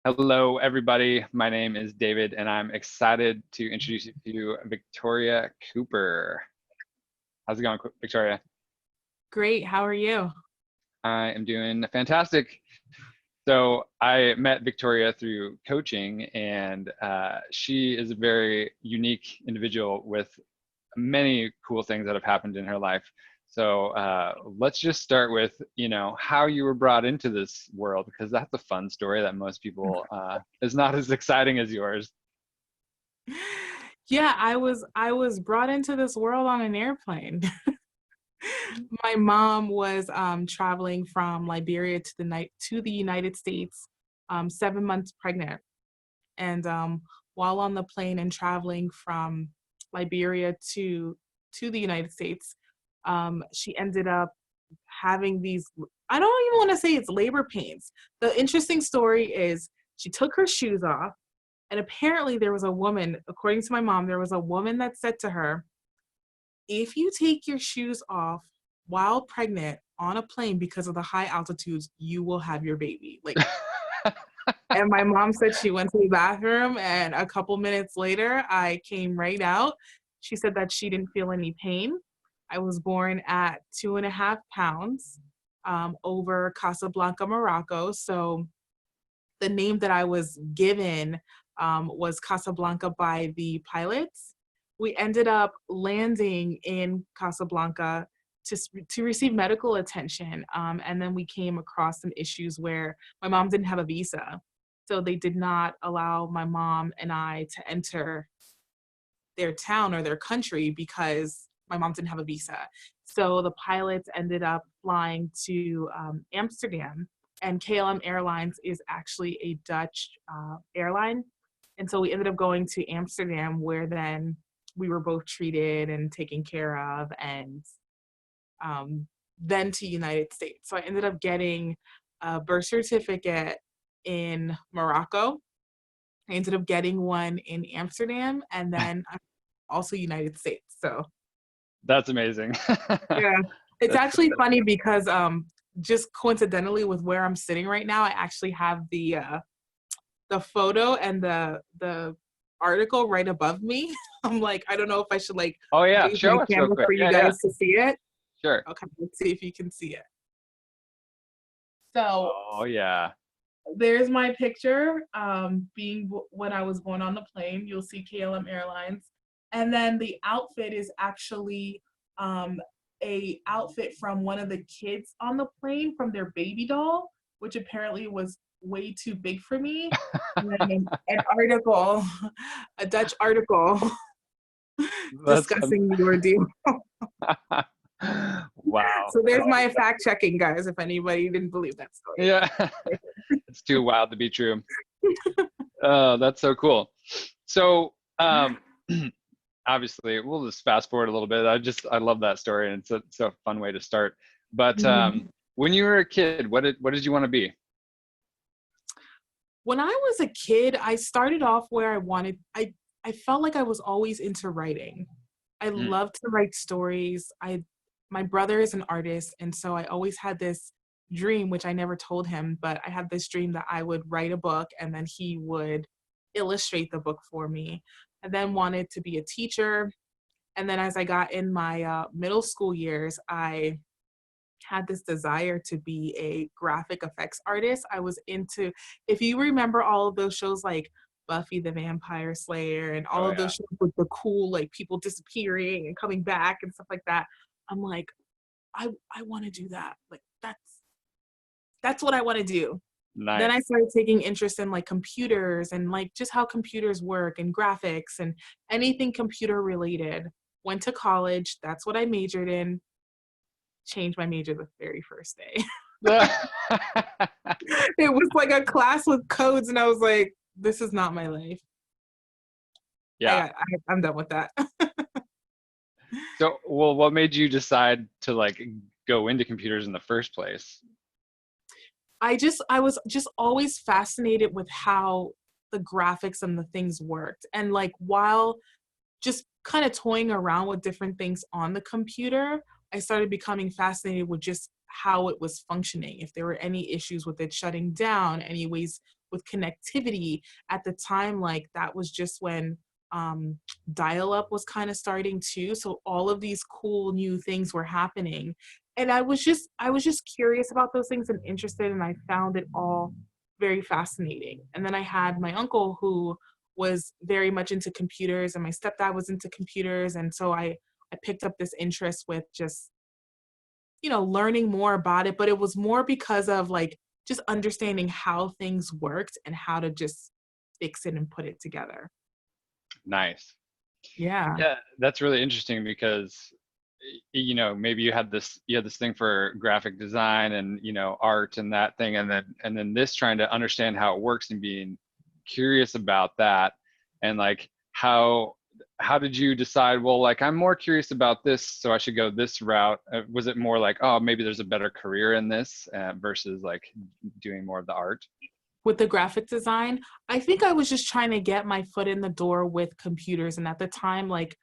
Hello, everybody. My name is David, and I'm excited to introduce you to Victoria Cooper. How's it going, Victoria? Great. How are you? I am doing fantastic. So I met Victoria through coaching, and she is a very unique individual with many cool things that have happened in her life. So let's just start with, how you were brought into this world, because that's a fun story that most people is not as exciting as yours. Yeah, I was brought into this world on an airplane. My mom was traveling from Liberia to the United States, 7 months pregnant, and while on the plane and traveling from Liberia to the United States, she ended up having these. I don't even want to say it's labor pains. The interesting story is she took her shoes off. And apparently there was a woman, according to my mom, there was a woman that said to her, if you take your shoes off while pregnant on a plane because of the high altitudes, you will have your baby. And my mom said she went to the bathroom and a couple minutes later, I came right out. She said that she didn't feel any pain. I was born at 2.5 pounds over Casablanca, Morocco. So the name that I was given was Casablanca by the pilots. We ended up landing in Casablanca to receive medical attention. And then we came across some issues where my mom didn't have a visa. So they did not allow my mom and I to enter their town or their country because my mom didn't have a visa. So the pilots ended up flying to Amsterdam, and KLM Airlines is actually a Dutch airline. And so we ended up going to Amsterdam, where then we were both treated and taken care of, and then to United States. So I ended up getting a birth certificate in Morocco. I ended up getting one in Amsterdam, and then also United States. So That's amazing. yeah, it's That's actually funny because just coincidentally with where I'm sitting right now, I actually have the photo and the article right above me. I'm like, I don't know if I should Oh yeah, move my show us real camera quick. for you Yeah, yeah, guys to see it. sure. Okay, let's see if you can see it. So Oh yeah. there's my picture when I was born on the plane. You'll see KLM Airlines. And then the outfit is actually a outfit from one of the kids on the plane from their baby doll, which apparently was way too big for me. And then an article, a Dutch article That's discussing the ordeal. wow. So there's my fact checking, guys, if anybody didn't believe that story. Yeah. It's too wild to be true. Oh, that's so cool. So, obviously, we'll just fast forward a little bit. I love that story, and it's a fun way to start. But Mhm. when you were a kid, what did you want to be? When I was a kid, I started off where I felt like I was always into writing. I Mm, loved to write stories. My brother is an artist, and so I always had this dream, which I never told him, but I had this dream that I would write a book and then he would illustrate the book for me. I then wanted to be a teacher. And then as I got in my middle school years, I had this desire to be a graphic effects artist. I was into, if you remember all of those shows like Buffy the Vampire Slayer and all oh of yeah. those shows with the cool like people disappearing and coming back and stuff like that. I'm like, I want to do that. Like that's what I want to do. Then I Nice. started taking interest in like computers and like just how computers work and graphics and anything computer related. Went to college. That's what I majored in. Changed my major the very first day. It was like a class with codes, and I was like, "This is not my life. Yeah. I'm done with that." So, well, what made you decide to like go into computers in the first place? I was just always fascinated with how the graphics and the things worked, and like while just kind of toying around with different things on the computer, I started becoming fascinated with just how it was functioning, if there were any issues with it shutting down, any ways with connectivity at the time, like that was just when dial-up was kind of starting too. So all of these cool new things were happening. And I was just curious about those things and interested, and I found it all very fascinating. And then I had my uncle who was very much into computers, and my stepdad was into computers. And so I picked up this interest with just, learning more about it. But it was more because of like just understanding how things worked and how to just fix it and put it together. Nice. Yeah. Yeah, that's really interesting because maybe you had this thing for graphic design and art and that thing, and then this, trying to understand how it works and being curious about that, and like how did you decide, well, like I'm more curious about this, so I should go this route? Was it more like, oh, maybe there's a better career in this, versus like doing more of the art? With the graphic design, I think I was just trying to get my foot in the door with computers. And at the time, like,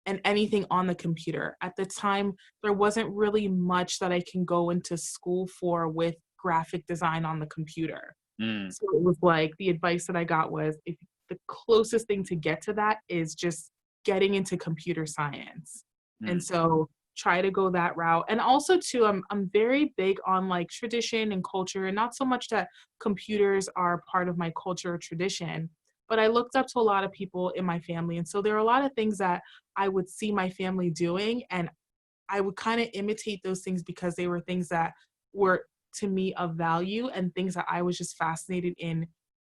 and anything on the computer, at the time, there wasn't really much that I can go into school for with graphic design on the computer. Mm, So it was like the advice that I got was, if the closest thing to get to that is just getting into computer science. And mm, so try to go that route. And also too, I'm very big on like tradition and culture, and not so much that computers are part of my culture or tradition, but I looked up to a lot of people in my family. And so there are a lot of things that I would see my family doing, and I would kind of imitate those things because they were things that were to me of value and things that I was just fascinated in,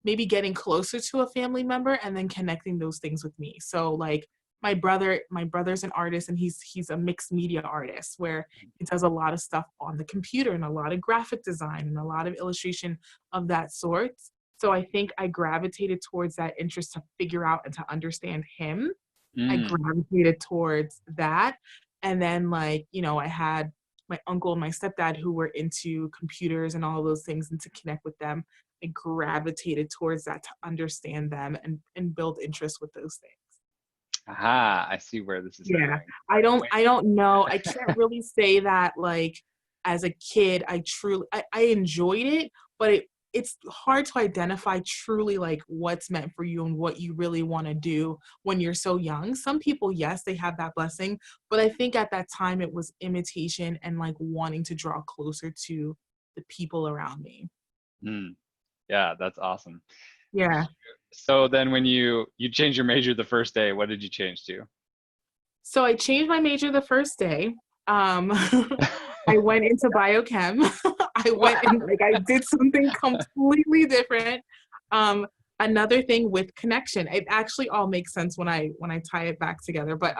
maybe getting closer to a family member and then connecting those things with me. So like my brother's an artist, and he's a mixed media artist where he does a lot of stuff on the computer and a lot of graphic design and a lot of illustration of that sort. So I think I gravitated towards that interest to figure out and to understand him. I mm. gravitated towards that. And then, like, I had my uncle and my stepdad who were into computers and all those things, and to connect with them, I gravitated towards that to understand them and build interest with those things. Aha, I see where this is Yeah. going. I don't know. I can't really say that like as a kid I enjoyed it, but it's hard to identify truly like what's meant for you and what you really want to do when you're so young. Some people, yes, they have that blessing, but I think at that time it was imitation and like wanting to draw closer to the people around me. Mm, yeah, that's awesome. Yeah. So then when you changed your major the first day, what did you change to? So I changed my major the first day. Um, I went into biochem. I went and like I did something completely different. Um, Another thing with connection. It actually all makes sense when I tie it back together. But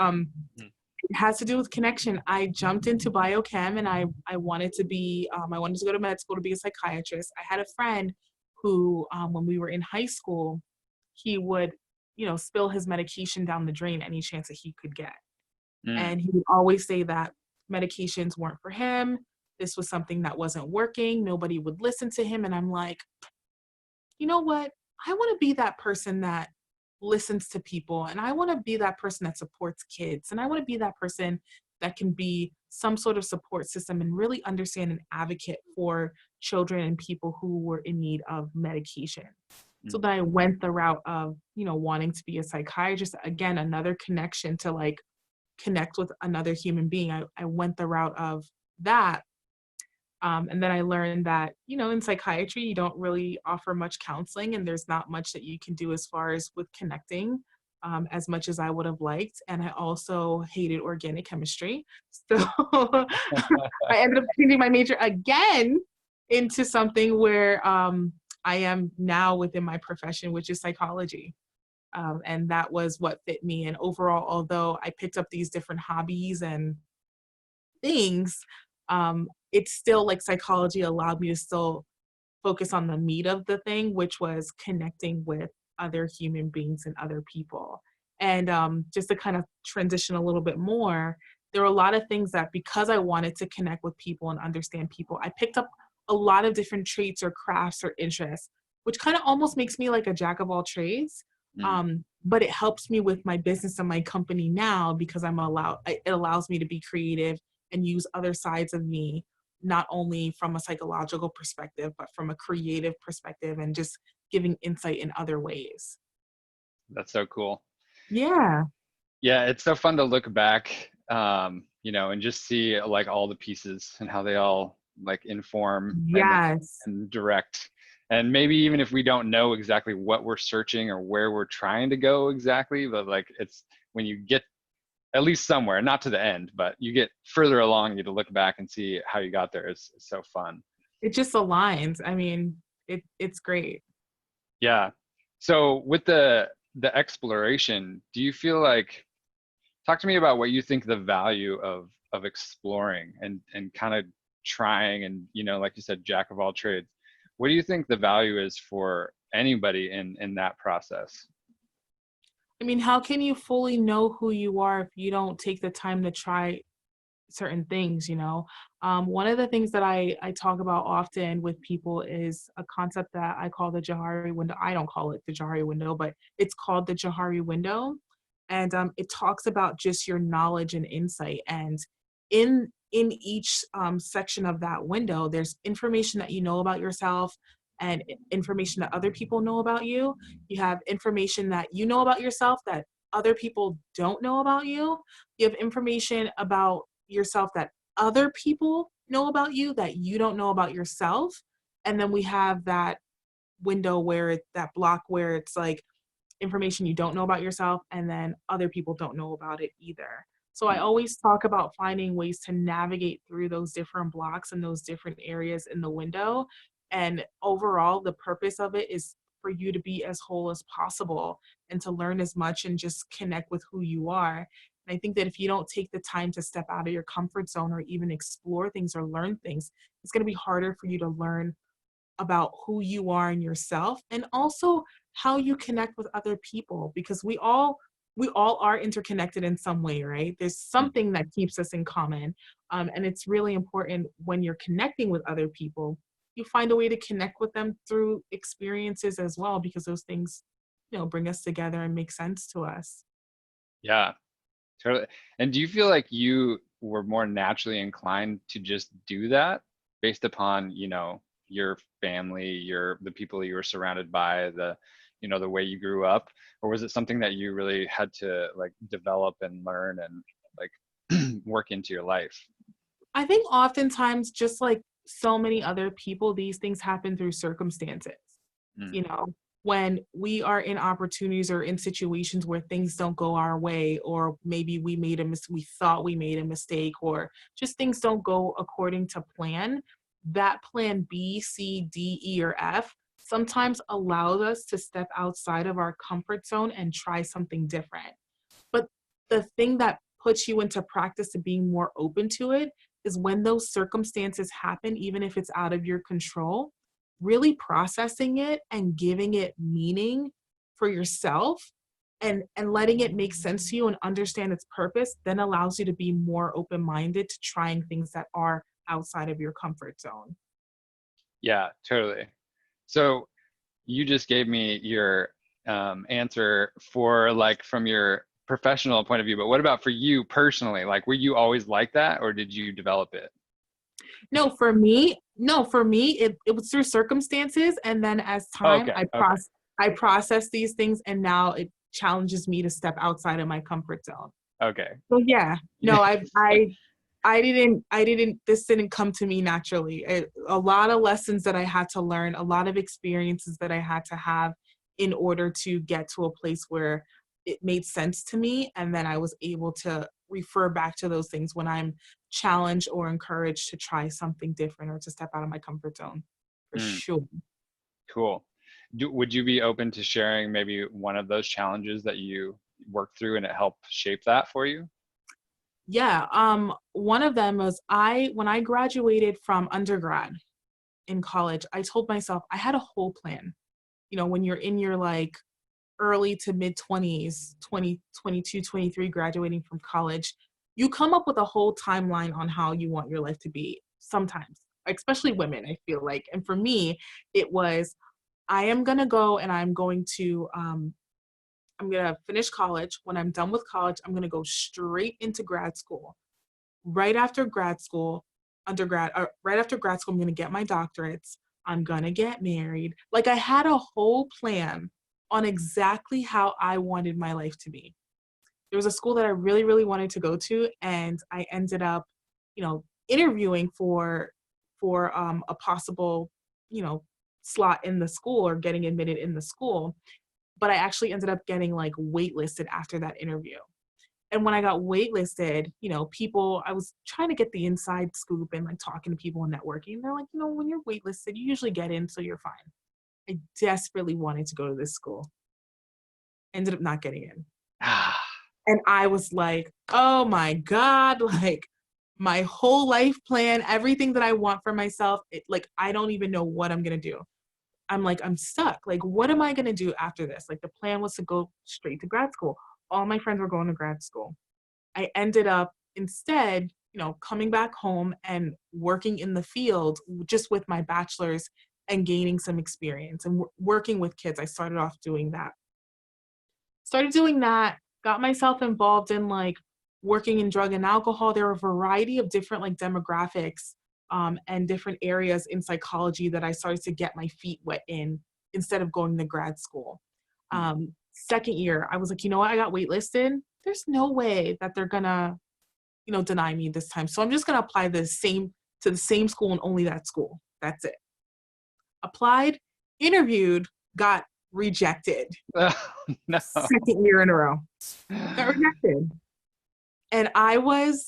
it has to do with connection. I jumped into biochem, and I wanted to be I wanted to go to med school to be a psychiatrist. I had a friend who, when we were in high school, he would, spill his medication down the drain any chance that he could get. Mm, And he would always say that medications weren't for him. This was something that wasn't working. Nobody would listen to him. And I'm like, you know what? I want to be that person that listens to people. And I want to be that person that supports kids. And I want to be that person that can be some sort of support system and really understand and advocate for children and people who were in need of medication. So mm, then I went the route of, wanting to be a psychiatrist. Again, another connection to like connect with another human being. I went the route of that. And then I learned that, in psychiatry, you don't really offer much counseling, and there's not much that you can do as far as with connecting, as much as I would have liked. And I also hated organic chemistry. So I ended up changing my major again into something where I am now within my profession, which is psychology. And that was what fit me. And overall, although I picked up these different hobbies and things, it's still like psychology allowed me to still focus on the meat of the thing, which was connecting with other human beings and other people. And just to kind of transition a little bit more, there were a lot of things that, because I wanted to connect with people and understand people, I picked up a lot of different traits or crafts or interests, which kind of almost makes me like a jack of all trades. mm, But it helps me with my business and my company now because it allows me to be creative and use other sides of me not only from a psychological perspective, but from a creative perspective and just giving insight in other ways. That's so cool. Yeah. Yeah, it's so fun to look back, and just see like all the pieces and how they all like inform Yes. and direct. And maybe even if we don't know exactly what we're searching or where we're trying to go exactly, but like it's when you get at least somewhere, not to the end, but you get further along, you get to look back and see how you got there. It's so fun. It just aligns. I mean, it's great. Yeah. So with the exploration, do you feel like talk to me about what you think the value of exploring and kind of trying and like you said, jack of all trades. What do you think the value is for anybody in that process? I mean, how can you fully know who you are if you don't take the time to try certain things, you know? One of the things that I talk about often with people is a concept that I call the Johari window. I don't call it the Johari window, but it's called the Johari window. And it talks about just your knowledge and insight. And in each section of that window, there's information that you know about yourself and information that other people know about you. You have information that you know about yourself that other people don't know about you. You have information about yourself that other people know about you that you don't know about yourself. And then we have that window where that block where it's like information you don't know about yourself and then other people don't know about it either. So I always talk about finding ways to navigate through those different blocks and those different areas in the window. And overall, the purpose of it is for you to be as whole as possible and to learn as much and just connect with who you are. And I think that if you don't take the time to step out of your comfort zone or even explore things or learn things, it's going to be harder for you to learn about who you are and yourself and also how you connect with other people because we all are interconnected in some way, right? There's something that keeps us in common, and it's really important when you're connecting with other people you find a way to connect with them through experiences as well because those things bring us together and make sense to us. Yeah, totally. And do you feel like you were more naturally inclined to just do that based upon, your family, the people you were surrounded by, the way you grew up, or was it something that you really had to like develop and learn and like work into your life? I think oftentimes, just like so many other people, these things happen through circumstances. Mm, You know, when we are in opportunities or in situations where things don't go our way, or maybe we thought we made a mistake, or just things don't go according to plan, that plan B, C, D, E, or F sometimes allows us to step outside of our comfort zone and try something different. But the thing that puts you into practice of being more open to it is when those circumstances happen, even if it's out of your control, really processing it and giving it meaning for yourself and letting it make sense to you and understand its purpose then allows you to be more open-minded to trying things that are outside of your comfort zone. yeah, totally. So you just gave me your answer for like from your professional point of view, but what about for you personally? Like, were you always like that, or did you develop it? No, for me, it was through circumstances, and then as time, Okay, okay. I process these things, and now it challenges me to step outside of my comfort zone. Okay. So yeah, no, Yeah. I didn't. This didn't come to me naturally. A lot of lessons that I had to learn, a lot of experiences that I had to have in order to get to a place where it made sense to me, and then I was able to refer back to those things when I'm challenged or encouraged to try something different or to step out of my comfort zone, for Mm, sure. cool. Would you be open to sharing maybe one of those challenges that you worked through and it helped shape that for you? Yeah, one of them was when I graduated from undergrad in college, I told myself I had a whole plan. When you're in your like early to mid 20s, 20, 22, 23, graduating from college, you come up with a whole timeline on how you want your life to be sometimes, especially women, I feel like. And for me, it was I am going to go and I'm going to finish college. When I'm done with college, I'm going to go straight into grad school. Right after grad school, undergrad, or right after grad school, I'm going to get my doctorates. I'm going to get married. Like I had a whole plan on exactly how I wanted my life to be. There was a school that I really, really wanted to go to, and I ended up, interviewing for a possible, you know, slot in the school or getting admitted in the school. But I actually ended up getting like waitlisted after that interview. And when I got waitlisted, people, I was trying to get the inside scoop and like talking to people and networking. They're like, when you're waitlisted, you usually get in, so you're fine. I desperately wanted to go to this school. Ended up not getting in. And I was like, oh my God, like my whole life plan, everything that I want for myself, like, I don't even know what I'm going to do. I'm like, I'm stuck. Like, what am I going to do after this? Like, the plan was to go straight to grad school. All my friends were going to grad school. I ended up instead, coming back home and working in the field just with my bachelor's and gaining some experience and working with kids. I started off doing that. Got myself involved in like working in drug and alcohol. There are a variety of different like demographics and different areas in psychology that I started to get my feet wet in instead of going to grad school. Second year, I was like, you know what? I got waitlisted. There's no way that they're gonna, deny me this time. So I'm just gonna apply to the same school and only that school. That's it. Applied, interviewed, got rejected. No. Second year in a row. Got rejected. And I was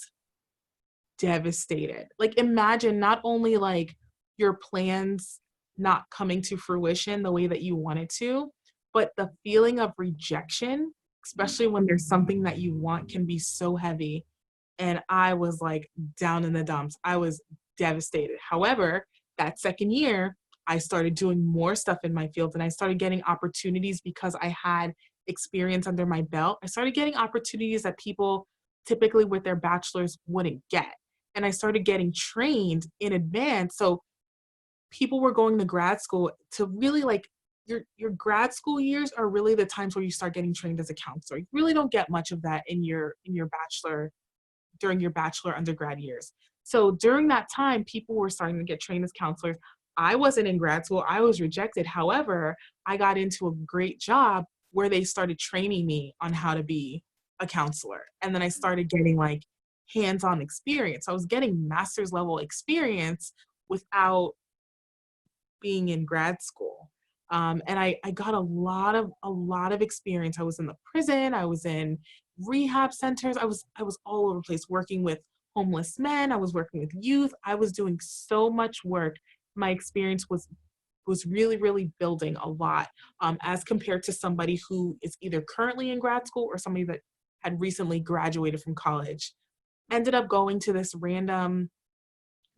devastated. Like, imagine not only like your plans not coming to fruition the way that you wanted to, but the feeling of rejection, especially when there's something that you want, can be so heavy. And I was like down in the dumps. I was devastated. However, that second year, I started doing more stuff in my field and I started getting opportunities because I had experience under my belt. I started getting opportunities that people typically with their bachelor's wouldn't get. And I started getting trained in advance. So people were going to grad school to really like your grad school years are really the times where you start getting trained as a counselor. You really don't get much of that in your bachelor during your bachelor undergrad years. So during that time, people were starting to get trained as counselors. I wasn't in grad school. I was rejected. However, I got into a great job where they started training me on how to be a counselor. And then I started getting like hands-on experience. I was getting master's level experience without being in grad school. And I got a lot of experience. I was in the prison. I was in rehab centers. I was all over the place working with homeless men. I was working with youth. I was doing so much work. My experience was really, really building a lot as compared to somebody who is either currently in grad school or somebody that had recently graduated from college. Ended up going to this random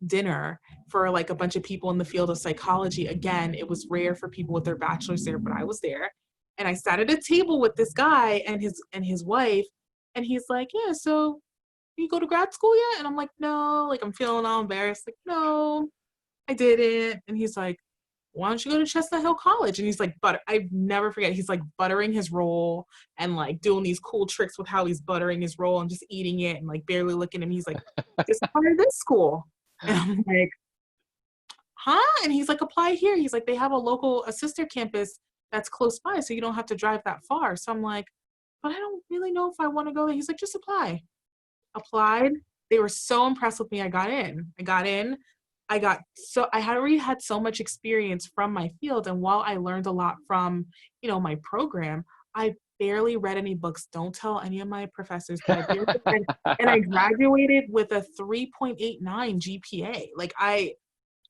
dinner for like a bunch of people in the field of psychology. Again, it was rare for people with their bachelor's there, but I was there. And I sat at a table with this guy and his wife, and he's like, yeah, so you go to grad school yet? And I'm like, no, like I'm feeling all embarrassed. Like, no, I didn't. And he's like, why don't you go to Chestnut Hill College? And he's like, I never forget. He's like buttering his roll and like doing these cool tricks with how he's buttering his roll and just eating it and like barely looking at him. He's like, just apply to this school. And I'm like, huh? And he's like, apply here. He's like, they have a sister campus that's close by, so you don't have to drive that far. So I'm like, but I don't really know if I want to go there. He's like, just apply. Applied. They were so impressed with me. I got in. I had already had so much experience from my field. And while I learned a lot from, my program, I barely read any books. Don't tell any of my professors, but I barely read, and I graduated with a 3.89 GPA.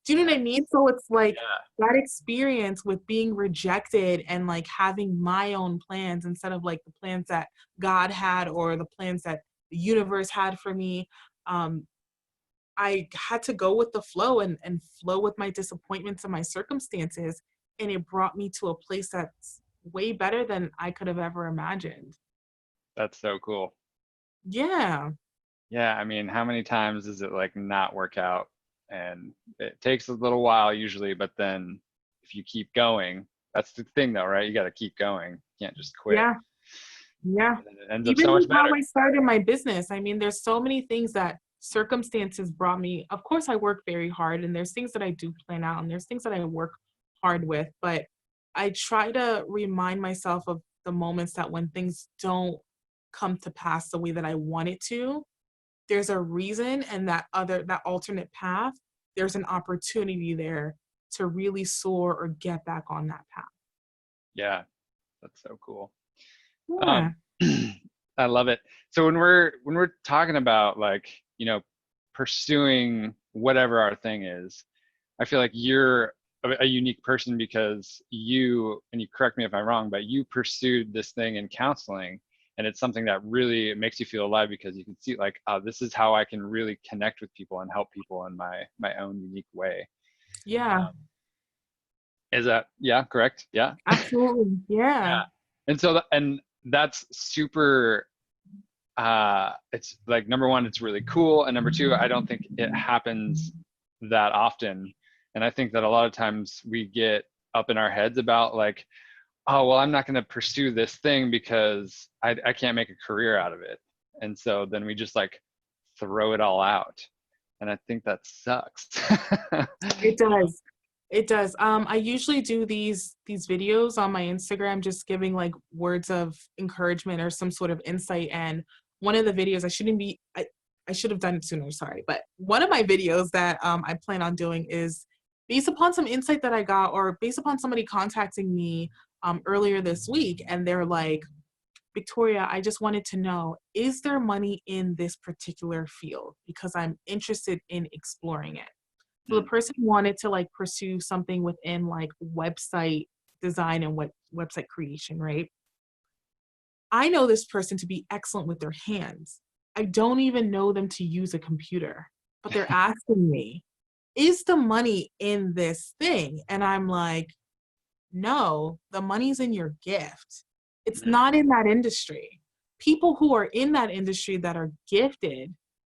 Do you know what I mean? So it's like that experience with being rejected and like having my own plans instead of like the plans that God had or the plans that the universe had for me. I had to go with the flow and flow with my disappointments and my circumstances. And it brought me to a place that's way better than I could have ever imagined. That's so cool. Yeah. Yeah. I mean, how many times does it like not work out? And it takes a little while usually, but then if you keep going, that's the thing though, right? You got to keep going. You can't just quit. Yeah. And it ends up Even so much with how better. I started my business, I mean, there's so many things that circumstances brought me, of course, I work very hard and there's things that I do plan out and there's things that I work hard with, but I try to remind myself of the moments that when things don't come to pass the way that I want it to, there's a reason, and that alternate path, there's an opportunity there to really soar or get back on that path. Yeah, that's so cool. Yeah. Um, I love it. So when we're talking about like, you know, pursuing whatever our thing is, I feel like you're a unique person because you, and you correct me if I'm wrong, but you pursued this thing in counseling, and it's something that really makes you feel alive because you can see like, oh, this is how I can really connect with people and help people in my own unique way. Yeah, Um, is that, yeah, correct? Yeah. absolutely. Yeah. Yeah. And so, and that's super, it's like, number one, it's really cool. And number two, I don't think it happens that often. And I think that a lot of times we get up in our heads about like, oh, well, I'm not going to pursue this thing because I can't make a career out of it. And so then we just like throw it all out. And I think that sucks. It does. It does. I usually do these videos on my Instagram, just giving like words of encouragement or some sort of insight. And one of the videos, I should have done it sooner, sorry. But one of my videos that I plan on doing is based upon some insight that I got, or based upon somebody contacting me earlier this week, and they're like, Victoria, I just wanted to know, is there money in this particular field? Because I'm interested in exploring it. So the Mm, person wanted to like pursue something within like website design and website creation, right? I know this person to be excellent with their hands. I don't even know them to use a computer, but they're asking me, is the money in this thing? And I'm like, no, the money's in your gift. It's mm, not in that industry. People who are in that industry that are gifted,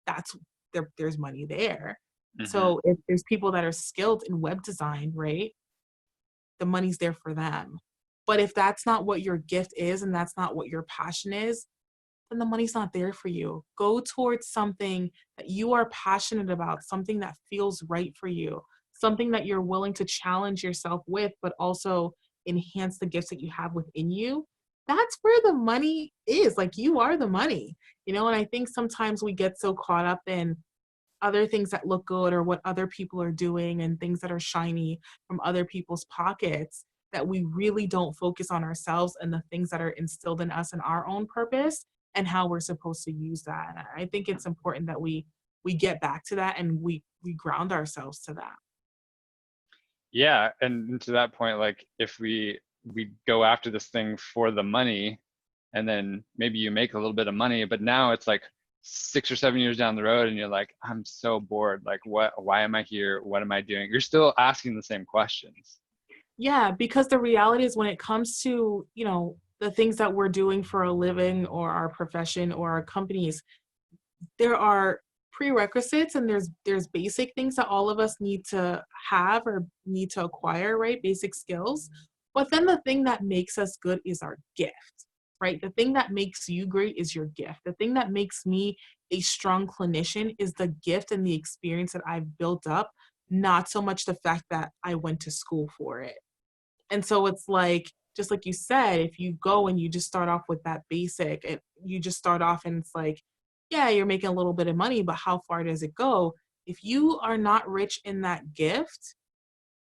that's there's money there. mhm, So if there's people that are skilled in web design, right? The money's there for them. But if that's not what your gift is and that's not what your passion is, then the money's not there for you. Go towards something that you are passionate about, something that feels right for you, something that you're willing to challenge yourself with, but also enhance the gifts that you have within you. That's where the money is. Like, you are the money, and I think sometimes we get so caught up in other things that look good or what other people are doing and things that are shiny from other people's pockets, that we really don't focus on ourselves and the things that are instilled in us and our own purpose and how we're supposed to use that. And I think it's important that we get back to that and we ground ourselves to that. yeah. And to that point, like if we go after this thing for the money, and then maybe you make a little bit of money, but now it's like 6 or 7 years down the road and you're like, I'm so bored, like why am I here, what am I doing? You're still asking the same questions. Yeah, because the reality is when it comes to, the things that we're doing for a living or our profession or our companies, there are prerequisites and there's basic things that all of us need to have or need to acquire, right? Basic skills. But then the thing that makes us good is our gift, right? The thing that makes you great is your gift. The thing that makes me a strong clinician is the gift and the experience that I've built up, not so much the fact that I went to school for it. And so it's like, just like you said, if you go and you just start off with that basic, you just start off and it's like, yeah, you're making a little bit of money, but how far does it go? If you are not rich in that gift,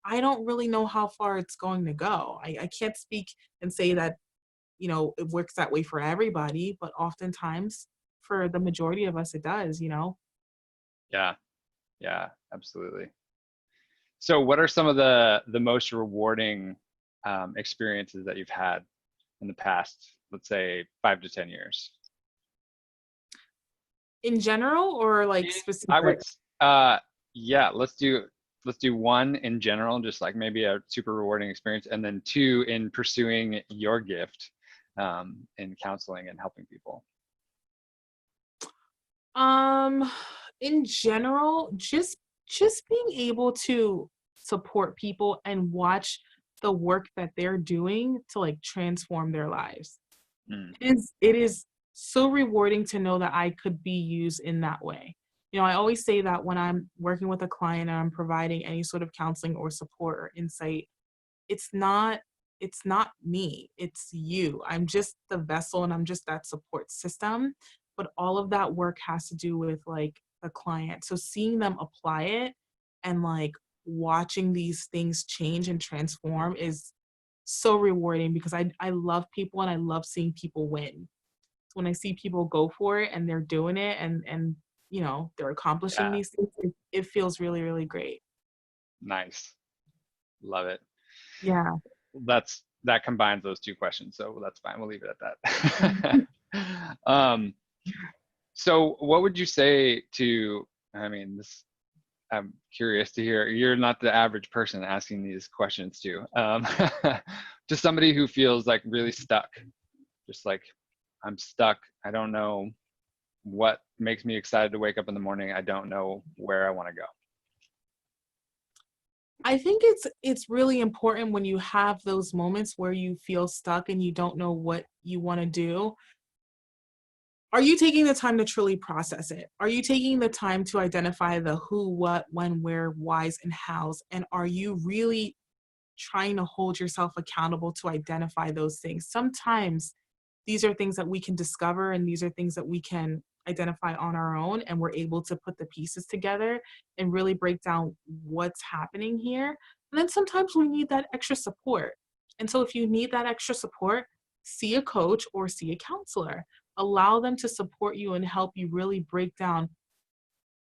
I don't really know how far it's going to go. I can't speak and say that, it works that way for everybody, but oftentimes for the majority of us, it does. Yeah, yeah, absolutely. So what are some of the most rewarding experiences that you've had in the past, let's say 5 to 10 years? In general or like I specific? would, yeah, let's do one in general, just like maybe a super rewarding experience, and then two in pursuing your gift in counseling and helping people. Um, in general, just being able to support people and watch the work that they're doing to like transform their lives. Mm, It is so rewarding to know that I could be used in that way. I always say that when I'm working with a client and I'm providing any sort of counseling or support or insight, it's not it's not me, it's you. I'm just the vessel and I'm just that support system, but all of that work has to do with like the client. So seeing them apply it and like watching these things change and transform is so rewarding because I love people and I love seeing people win. So when I see people go for it and they're doing it and they're accomplishing Yeah, these things, it feels really, really great. nice. Love it. Yeah. That combines those two questions, so that's fine. We'll leave it at that. um, so what would you say to, I mean, this, I'm curious to hear, you're not the average person asking these questions to, to somebody who feels like really stuck, just like, I'm stuck. I don't know what makes me excited to wake up in the morning. I don't know where I want to go. I think it's really important when you have those moments where you feel stuck and you don't know what you want to do. Are you taking the time to truly process it? Are you taking the time to identify the who, what, when, where, whys, and hows? And are you really trying to hold yourself accountable to identify those things? Sometimes these are things that we can discover and these are things that we can identify on our own, and we're able to put the pieces together and really break down what's happening here. And then sometimes we need that extra support. And so if you need that extra support, see a coach or see a counselor. Allow them to support you and help you really break down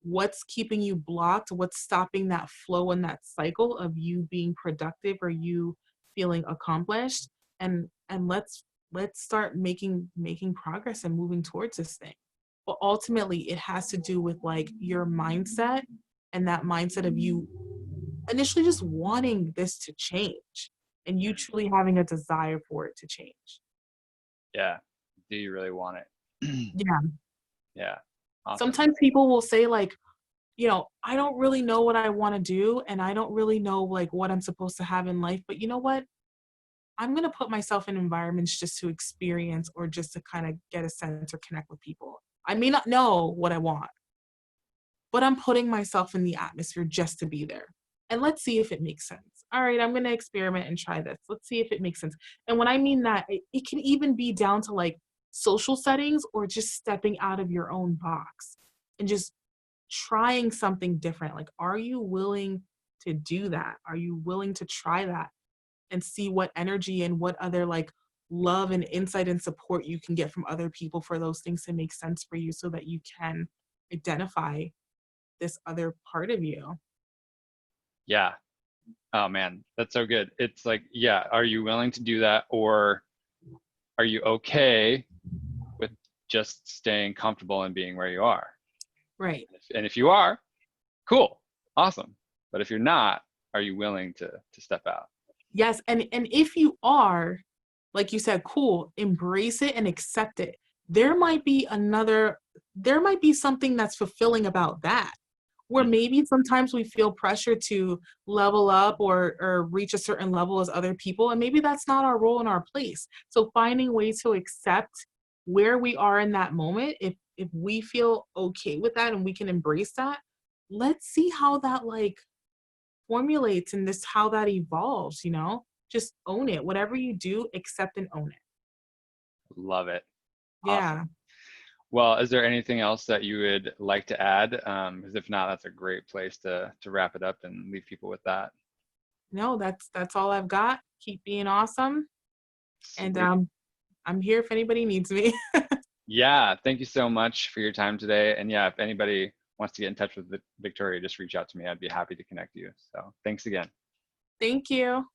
what's keeping you blocked, what's stopping that flow and that cycle of you being productive or you feeling accomplished, and let's start making progress and moving towards this thing. But ultimately it has to do with like your mindset, and that mindset of you initially just wanting this to change and you truly having a desire for it to change. Yeah. Do you really want it? Yeah. Yeah. Awesome. Sometimes people will say like, I don't really know what I want to do and I don't really know like what I'm supposed to have in life, but you know what? I'm going to put myself in environments just to experience or just to kind of get a sense or connect with people. I may not know what I want, but I'm putting myself in the atmosphere just to be there. And let's see if it makes sense. All right, I'm going to experiment and try this. Let's see if it makes sense. And when I mean that, it can even be down to like social settings or just stepping out of your own box and just trying something different. Like, are you willing to do that? Are you willing to try that and see what energy and what other like love and insight and support you can get from other people for those things to make sense for you so that you can identify this other part of you? Yeah. Oh man, that's so good. It's like, yeah, are you willing to do that, or are you okay with just staying comfortable and being where you are? Right. And if you are, cool, awesome. But if you're not, are you willing to step out? Yes. And if you are, like you said, cool, embrace it and accept it. There might be there might be something that's fulfilling about that. Where Mhm. maybe sometimes we feel pressure to level up or reach a certain level as other people, and maybe that's not our role and our place. So finding ways to accept where we are in that moment, if we feel okay with that and we can embrace that, let's see how that like formulates and this how that evolves. Just own it. Whatever you do, accept and own it. Love it. Awesome. Yeah. Well, is there anything else that you would like to add? Because if not, that's a great place to wrap it up and leave people with that. No, that's all I've got. Keep being awesome. And Sweet. I'm here if anybody needs me. Yeah, thank you so much for your time today. And yeah, if anybody wants to get in touch with Victoria, just reach out to me. I'd be happy to connect you. So thanks again. Thank you.